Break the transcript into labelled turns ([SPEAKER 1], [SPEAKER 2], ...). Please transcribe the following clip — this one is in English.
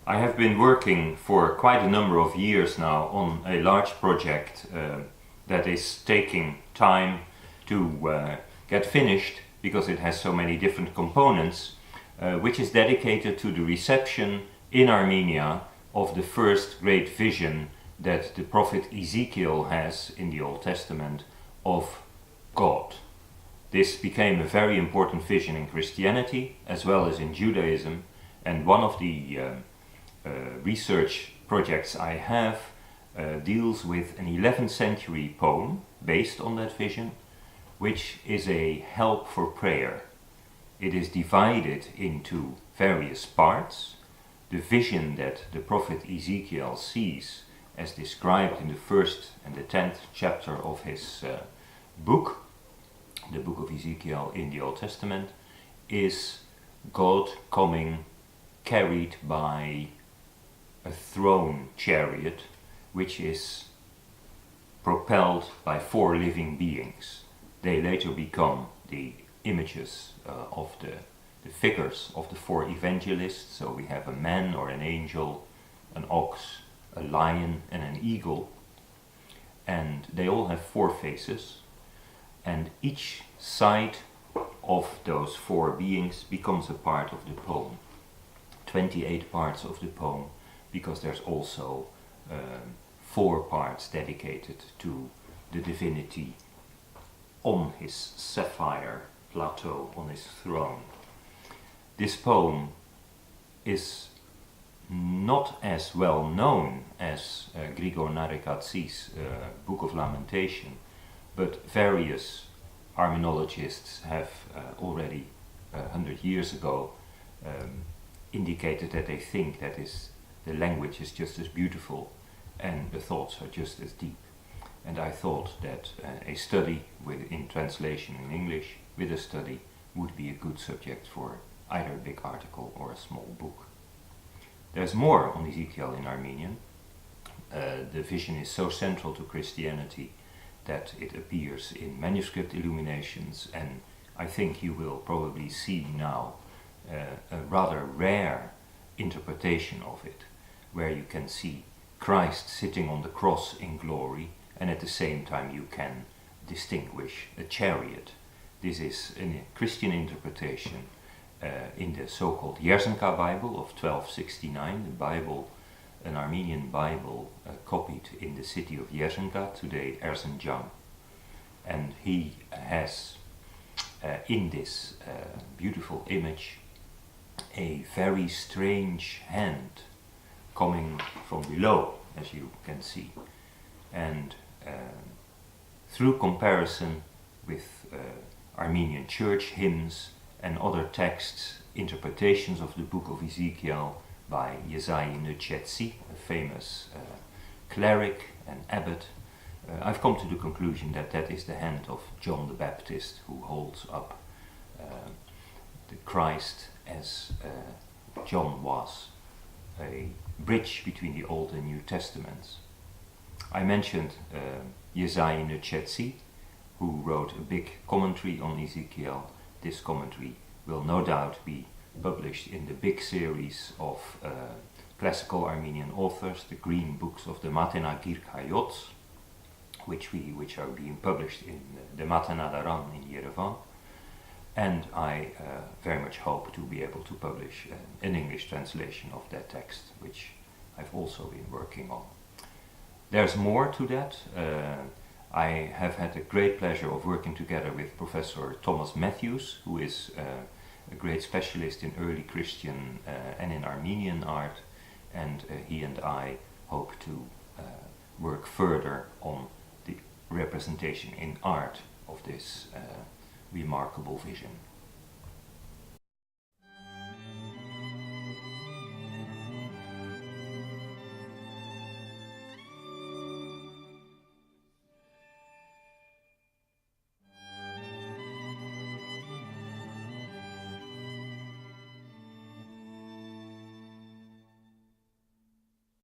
[SPEAKER 1] I have been working for quite a number of years now on a large project that is taking time to get finished because it has so many different components, which is dedicated to the reception in Armenia of the first great vision that the prophet Ezekiel has in the Old Testament of God. This became a very important vision in Christianity as well as in Judaism, and one of the research projects I have deals with an 11th century poem based on that vision, which is a help for prayer. It is divided into various parts. The vision that the prophet Ezekiel sees, as described in the 1st and the 10th chapter of his book, the book of Ezekiel in the Old Testament, is God coming carried by a throne chariot which is propelled by 4 living beings. They later become the images of the figures of the 4 evangelists. So we have a man or an angel, an ox, a lion and an eagle, and they all have 4 faces, and each side of those 4 beings becomes a part of the poem. 28 parts of the poem, because there's also 4 parts dedicated to the divinity on his sapphire plateau, on his throne. This poem is not as well known as Grigor Narekatsi's Book of Lamentation, but various Armenologists have already 100 years ago indicated that they think that the language is just as beautiful and the thoughts are just as deep. And I thought that a study in translation in English with a study would be a good subject for either a big article or a small book. There's more on Ezekiel in Armenian. The vision is so central to Christianity that it appears in manuscript illuminations, and I think you will probably see now a rather rare interpretation of it, where you can see Christ sitting on the cross in glory, and at the same time you can distinguish a chariot. This is a Christian interpretation in the so-called Yerzenka Bible of 1269, the Bible, an Armenian Bible copied in the city of Yerzenka, today Erzincan. And he has in this beautiful image a very strange hand coming from below, as you can see. And through comparison with Armenian church hymns and other texts, interpretations of the book of Ezekiel by Ezekiel, a famous cleric and abbot, I've come to the conclusion that that is the hand of John the Baptist, who holds up the Christ as John was, a bridge between the Old and New Testaments. I mentioned Ezekiel, who wrote a big commentary on Ezekiel. This commentary will no doubt be published in the big series of classical Armenian authors, the Green Books of the Matena Girkayot, which are being published in the Matena Daran in Yerevan. And I very much hope to be able to publish an English translation of that text, which I've also been working on. There's more to that. I have had the great pleasure of working together with Professor Thomas Matthews, who is a great specialist in early Christian and in Armenian art, and he and I hope to work further on the representation in art of this remarkable vision.